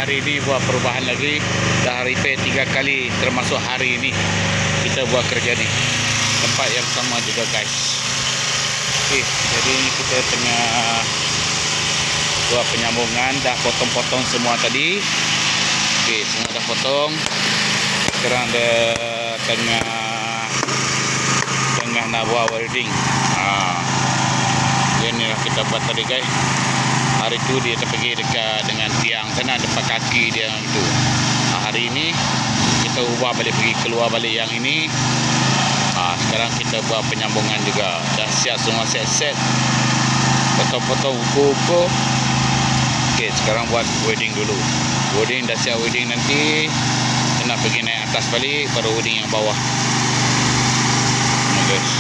hari ini buat perubahan lagi. Dah repair 3 kali termasuk hari ini kita buat kerja ni. Tempat yang sama juga guys. Okey, jadi kita tengah buat penyambungan. Dah potong-potong semua tadi. Okey, semua dah potong. Sekarang dah tengah nak buat welding. Ini lah kita buat tadi guys. Hari tu dia terpergi dekat dengan tiang sana depan kaki dia tu. Hari ini kita ubah balik, pergi keluar balik yang ini. Sekarang kita buat penyambungan juga. Dah siap semua, set-set. Potong-potong ukur-ukur. Okey, sekarang buat welding dulu. Welding dah siap welding, nanti kita nak pergi naik atas balik baru welding yang bawah. Guys.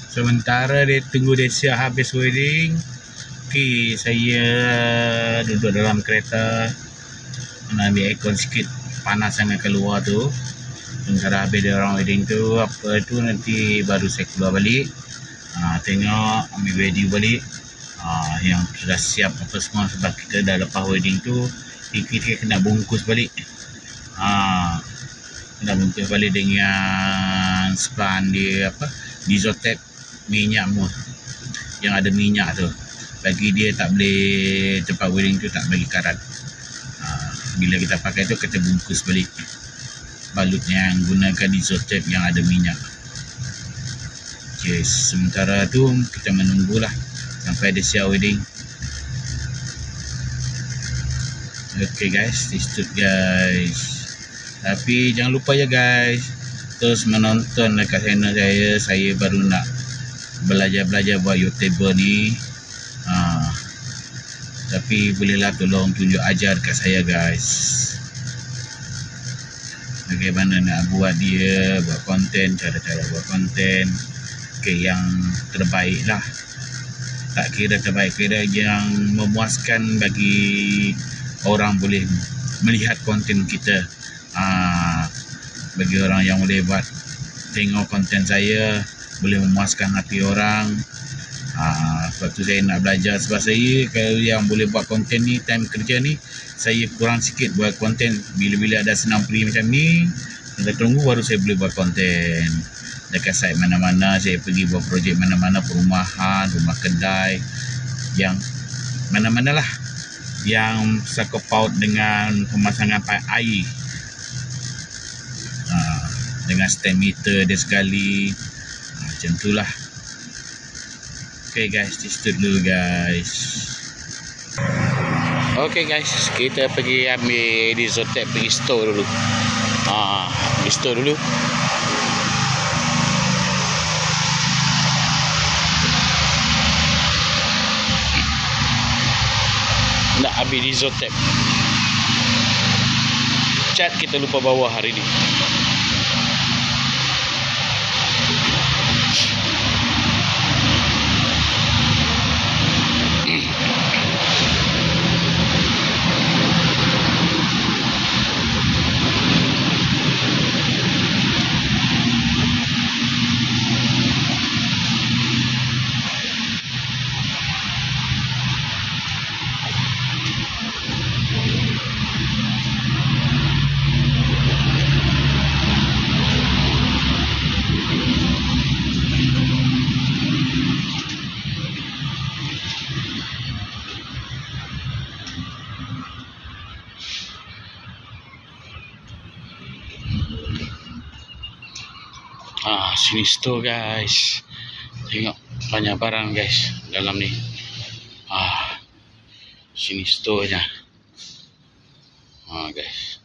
Sementara dia tunggu dia siap habis welding, okey, saya duduk dalam kereta nak ambil aircon sikit, panas sangat keluar tu. Sementara habis dia orang welding tu, apa tu, nanti baru saya keluar balik, tengok, ambil video balik yang sudah siap apa semua. Sebab kita dah lepas welding tu, kita kena bungkus balik, kena bungkus balik dengan spran dia, apa, Disotep minyak mu yang ada minyak tu, bagi dia tak boleh, tempat welding tu tak bagi karat. Bila kita pakai tu kita bungkus balik balut yang gunakan Disotep yang ada minyak. Okay, sementara tu kita menunggulah sampai dia siap welding. Okay guys, stay tune guys. Tapi jangan lupa ya guys, terus menonton dekat channel saya baru nak belajar buat YouTuber ni. Tapi bolehlah tolong tunjuk ajar dekat saya guys. bagaimana nak buat dia, buat konten, cara-cara buat konten. Yang terbaik lah, tak kira terbaik, kira yang memuaskan bagi orang boleh melihat konten kita. Bagi orang yang boleh buat tengok konten saya, boleh memuaskan hati orang. Sebab tu saya nak belajar, sebab saya kalau yang boleh buat konten ni, time kerja ni saya kurang sikit buat konten. Bila-bila ada senang free macam ni, kita tunggu baru saya boleh buat konten. Dekat site mana-mana, saya pergi buat projek mana-mana, perumahan, rumah kedai, yang mana-mana lah yang sangkut paut dengan pemasangan paip air, dengan stand meter dia sekali, macam tu lah. Okay guys, stay dulu guys. Okay guys, kita pergi ambil Disotec, pergi store dulu. Pergi store dulu. Nak ambil Disotec. Cat kita lupa bawa hari ni. Sini store guys. Tengok banyak barang guys dalam ni. Sini store-nya. Guys.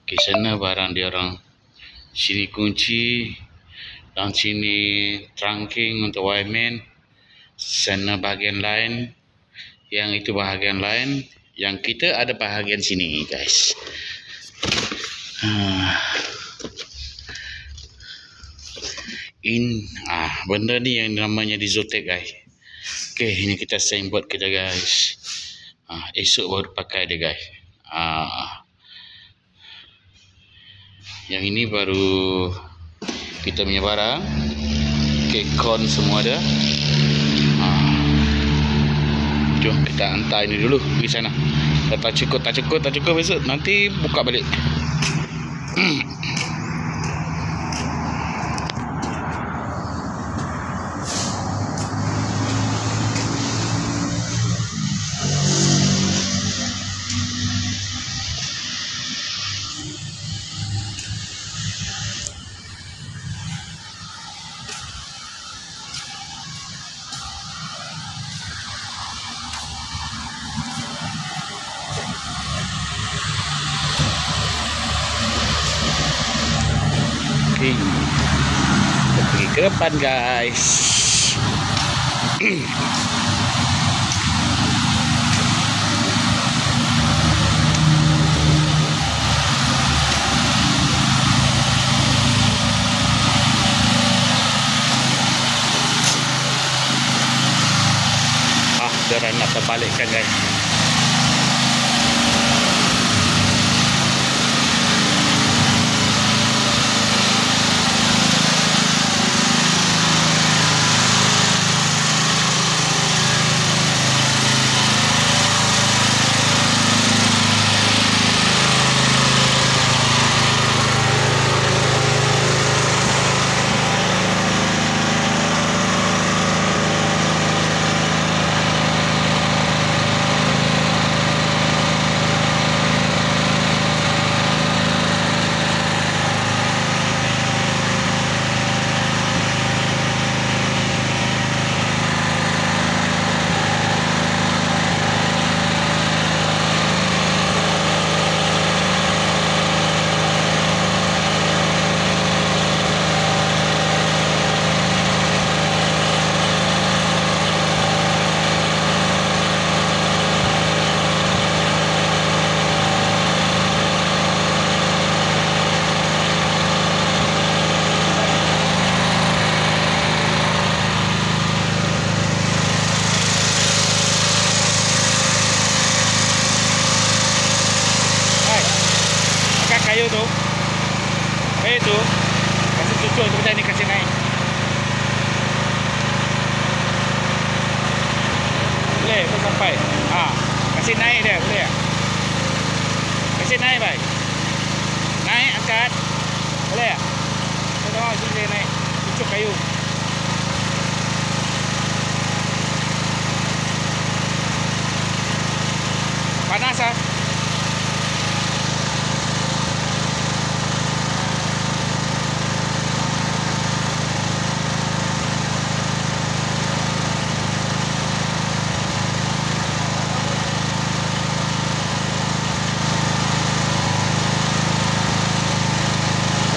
Ke sana barang dia orang. Sini kunci. Dan sini trunking untuk wireman. Sana bahagian lain. Yang itu bahagian lain. Yang kita ada bahagian sini guys. Benda ni yang namanya Disotec guys. Okay, ini kita sign board kita guys. Esok baru pakai dia guys. Yang ini baru kita punya barang. Okay, con semua ada. Jom kita hantar ini dulu pergi sana. Tak cukup besok nanti buka balik. Kita pergi ke depan guys. Dia nak terbalikkan guys. baik. Kasih naik dia, boleh tak? Kasih naik baik. Naik, angkat. Boleh tak? Saya tengok sini dia naik. Cucuk kayu. Panas ah.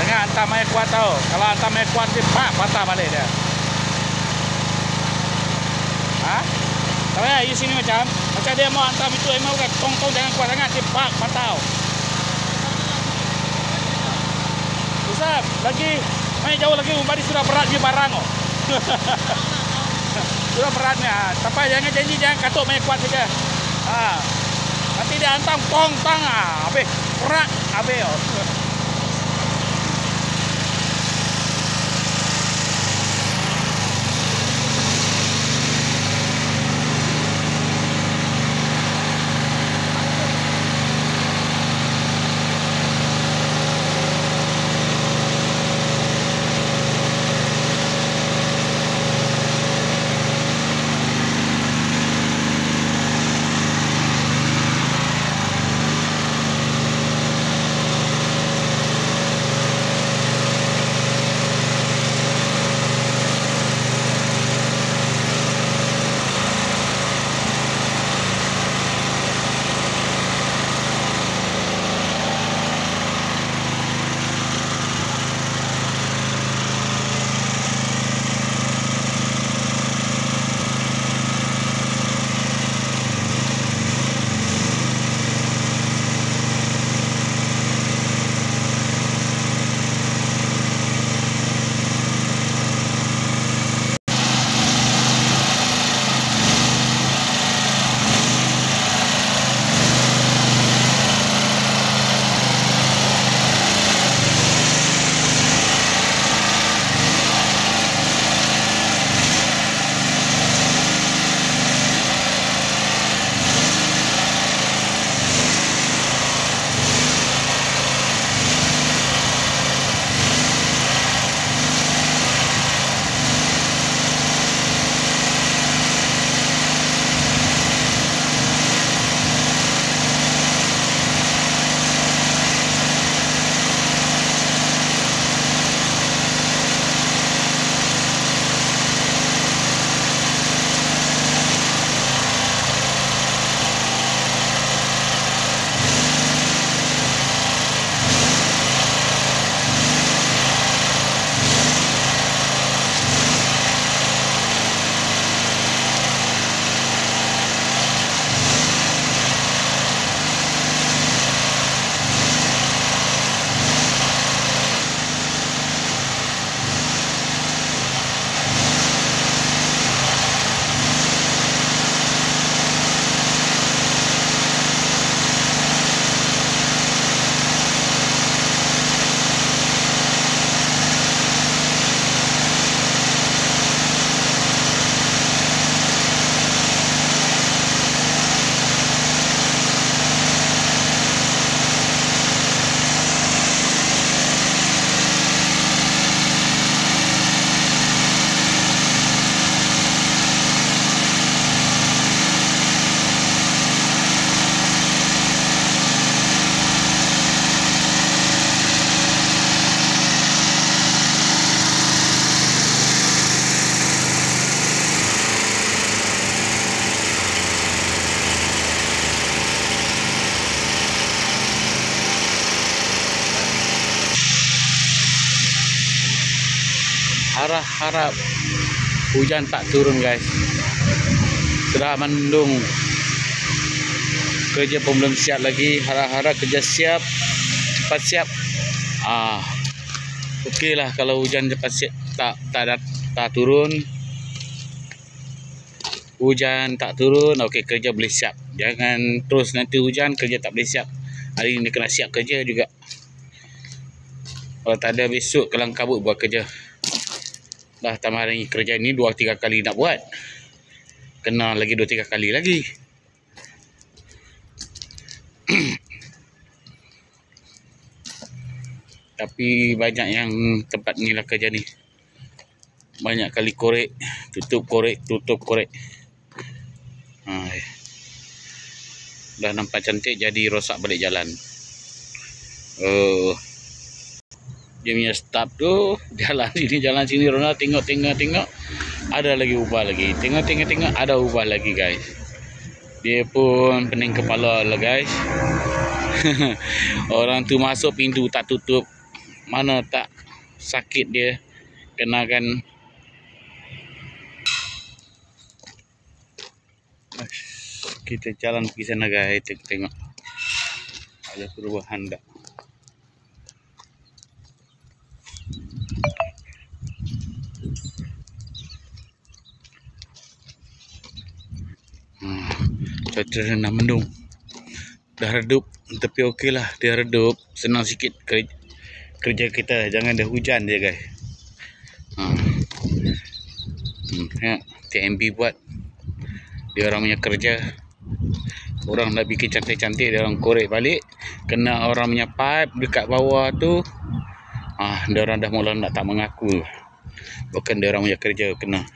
Jangan hantam air kuat tau. Kalau hantam air kuat dia patah balik dia. Tahu ya, you sini macam dia mau hantam itu emang bukan tong-tong, jangan kuat sangat, dia patah. Ustaz, lagi main jauh lagi umpadi sudah berat dia barang oh. Sudah beratnya. Tapi jangan janji jangan katuk main kuat saja. Nanti dia hantam tong-tong habis berat habis oh. harap hujan tak turun guys. Sudah mendung, kerja pun belum siap lagi. Harap-harap kerja siap, cepat siap. Okey lah kalau hujan cepat siap, tak turun. Hujan tak turun, okey kerja boleh siap. Jangan terus nanti hujan kerja tak boleh siap. Hari ini kena siap kerja juga. Kalau tak ada besok kelang kabut buat kerja. Dah tambah hari kerja ni 2-3 kali nak buat. Kena lagi 2-3 kali lagi. Tapi banyak yang tempat ni lah kerja ni. Banyak kali korek, tutup korek, tutup korek. Dah nampak cantik jadi rosak balik jalan. Dia punya stop tu jalan sini Ronald tengok ada lagi ubah lagi. Tengok ada ubah lagi guys. Dia pun pening kepala lah guys. Orang tu masuk pintu tak tutup. Mana tak sakit dia kenakan. Kita jalan pergi sana guys, tengok ada perubahan tak. Cuaca nak mendung, dah redup tapi okey lah, dia redup senang sikit kerja kita, jangan dah hujan je guys. TMB buat, dia orang punya kerja. Orang nak bikin cantik-cantik, dia orang korek balik, kena orang punya pipe dekat bawah tu. Dia orang dah mula nak tak mengaku. Bukan dia orang punya kerja kena.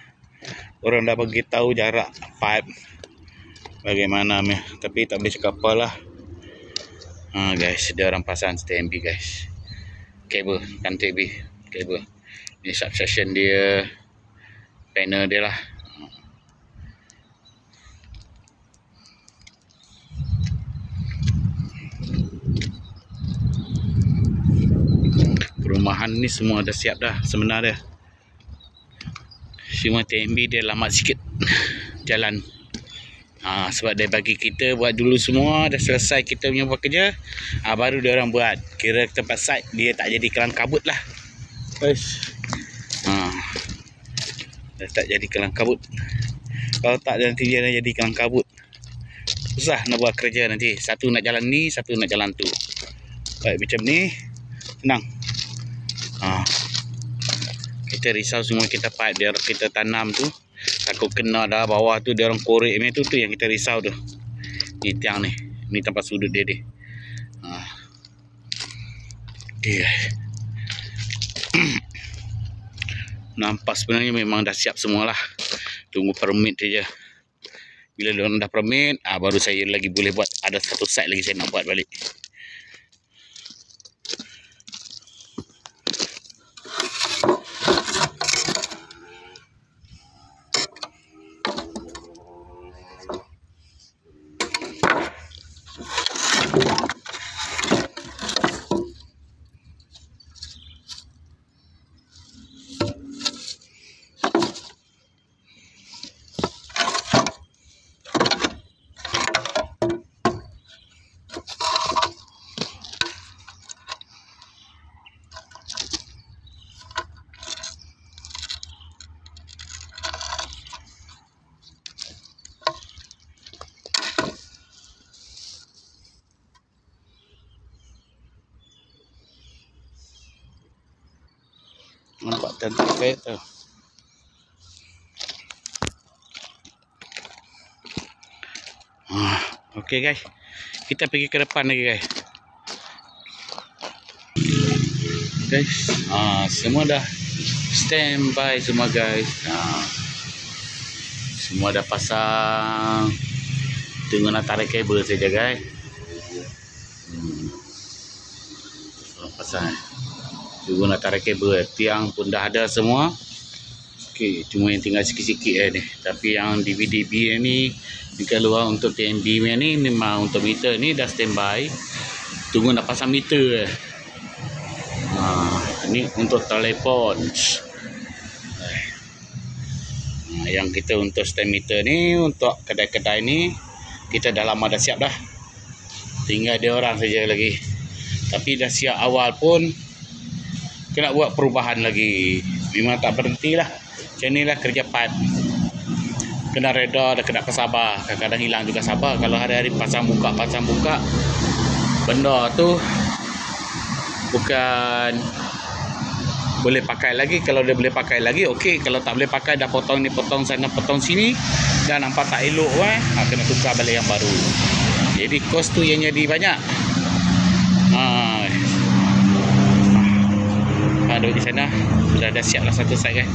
Orang dah bagi tahu jarak pipe bagaimana, tapi tak boleh cakap apalah. Guys, dia orang pasang TMB guys. Kabel kan TB, kabel. Ni substation dia, panel dia lah. Perumahan ni semua dah siap dah sebenarnya. Cuma TMB dia lambat sikit jalan. Sebab dia bagi kita buat dulu semua, dah selesai kita punya buat kerja, baru dia orang buat. Kira tempat site dia tak jadi kelang kabut lah. Dah tak jadi kelang kabut. Kalau tak nanti dia jadi kelang kabut. Susah nak buat kerja nanti. Satu nak jalan ni, satu nak jalan tu. Baik macam ni senang. Kita risau semua kita pipe dia kita tanam tu, takut kena dah bawah tu dia orang korek ni tu yang kita risau tu. Ni tiang ni tempat sudut dia ni. Okay. Nampak sebenarnya memang dah siap semualah. Tunggu permit saja. Bila dia orang dah permit, baru saya lagi boleh buat. Ada satu site lagi saya nak buat balik. Nampak cantik kayak tu. Okey guys, kita pergi ke depan lagi guys. Semua dah standby semua guys. Semua dah pasang. Tunggu nak tarik kabel saja guys. Pasang. Tunggu nak tarik kabel. Tiang pun dah ada semua. Okey, cuma yang tinggal sikit-sikit ni. Tapi yang DVD ni dekat luar untuk TMB ni memang untuk meter ni dah standby. Tunggu nak pasang meter. Ni untuk telefon. Yang kita untuk stand meter ni untuk kedai-kedai ni kita dah lama dah siap dah. Tinggal dia orang saja lagi. Tapi dah siap awal pun kena buat perubahan lagi. Memang tak berhenti lah. Macam ni lah kerja pipe. Kena reda, kena kesabar. Kadang-kadang hilang juga sabar. Kalau hari-hari pasang buka benda tu bukan boleh pakai lagi. Kalau dia boleh pakai lagi okey. Kalau tak boleh pakai, dah potong ni, potong sana, potong sini, dah nampak tak elok kena tukar balik yang baru. Jadi kos tu yang jadi banyak. duduk di sana. Dah siap lah satu side kan.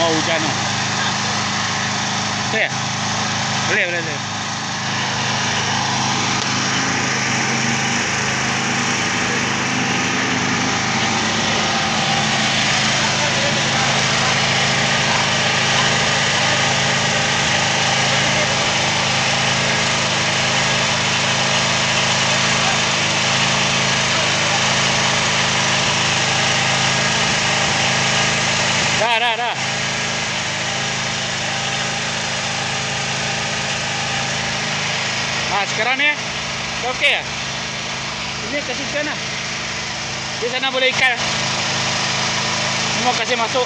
Mau hujan tu. Boleh? Boleh. Dah. Sekarang ni dah okey lah. Ini kasih ikan lah. Di sana boleh ikan. Semua kasih masuk.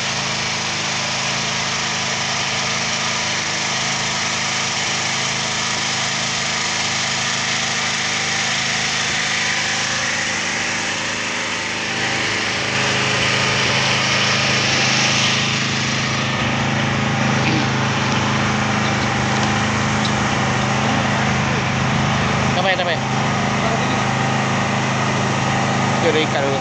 Tak payah. Kita ada ikan dulu.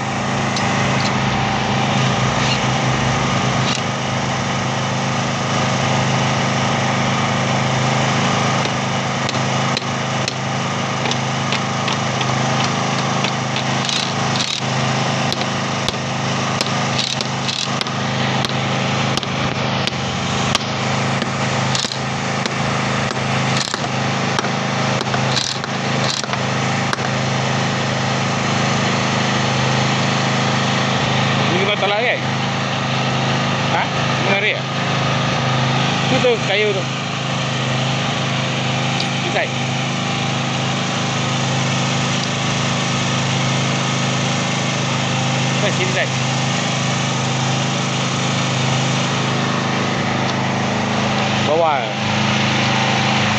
Tolak kan? Ha? Menarik tak? Tu kayu tu. Inside. Sini side. Bawah.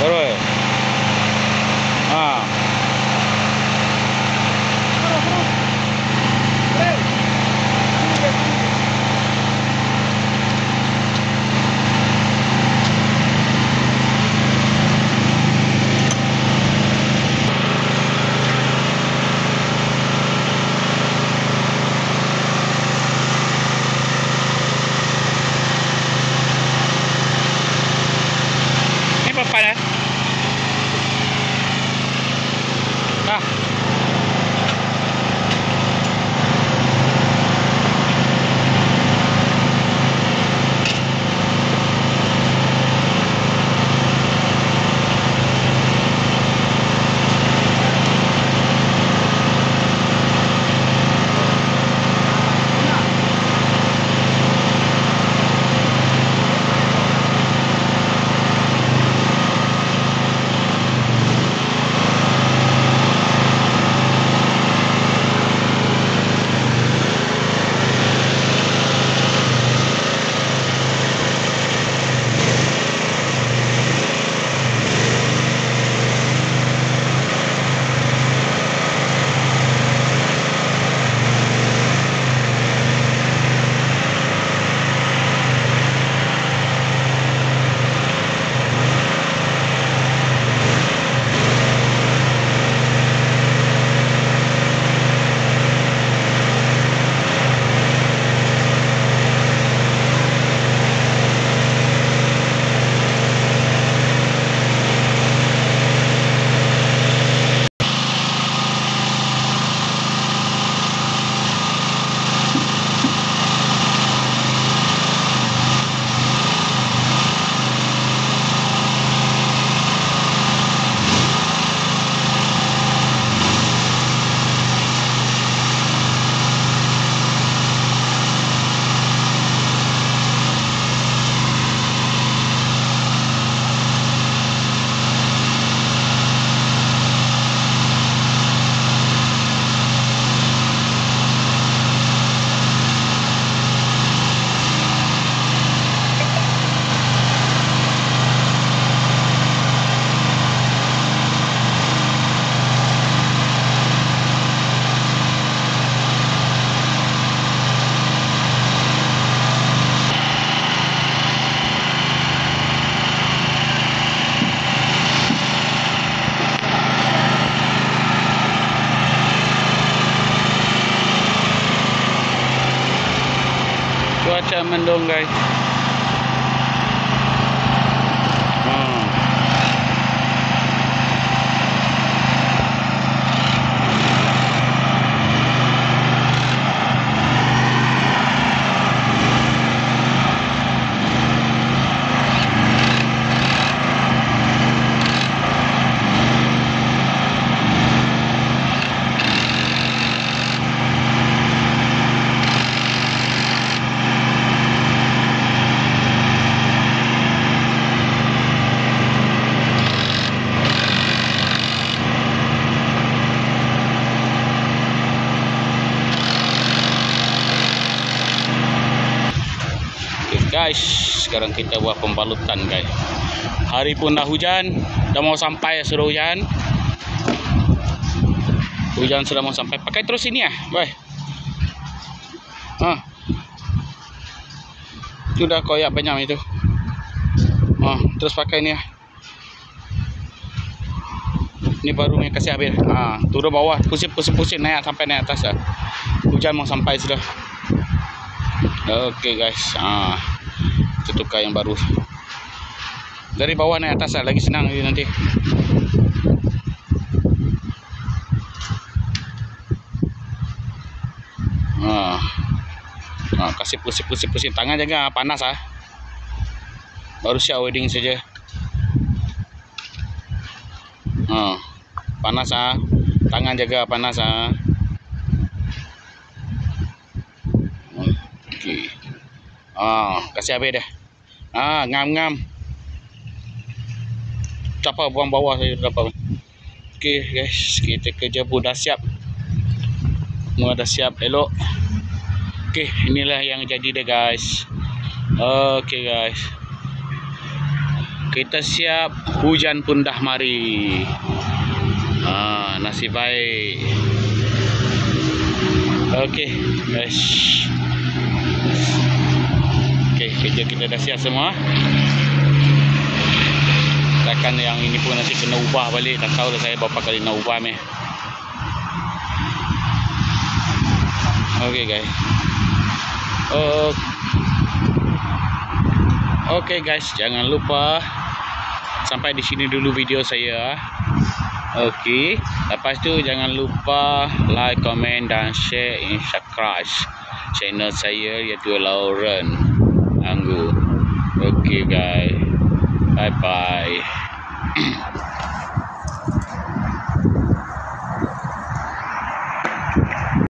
Baru. mendung guys. Guys, sekarang kita buat pembalutan guys. Hari pun dah hujan, dah mau sampai suruh hujan. Hujan sudah mau sampai. Pakai terus ini ya, boy. Itu dah koyak banyak itu. Terus pakai ini ya. Ini baru yang kasih habis. Turun bawah, pusing naik sampai naik atas ya. Hujan mau sampai sudah. Oke guys. Kita tukar yang baru dari bawah naik atas lagi senang nanti. Kasih pusing tangan jaga panas baru siap wedding saja. Panas tangan jaga panas Okey. Kasih habis dah. Ngam. Capa buang bawah saya berapa. Okey guys, kita kerja pun dah siap. Semua dah siap elok. Okey, inilah yang jadi dah guys. Okey guys. Kita siap, hujan pun dah mari. Nasib baik. Okey guys. Kerja kita dah siap semua. Takkan yang ini pun nanti kena ubah balik. Tak tahu dah saya berapa kali nak ubah ni. Okey guys. Okey guys, jangan lupa sampai di sini dulu video saya. Okey, lepas tu jangan lupa like, komen dan share dan subscribe channel saya iaitu Lauren Anggu. Okay guys, bye bye.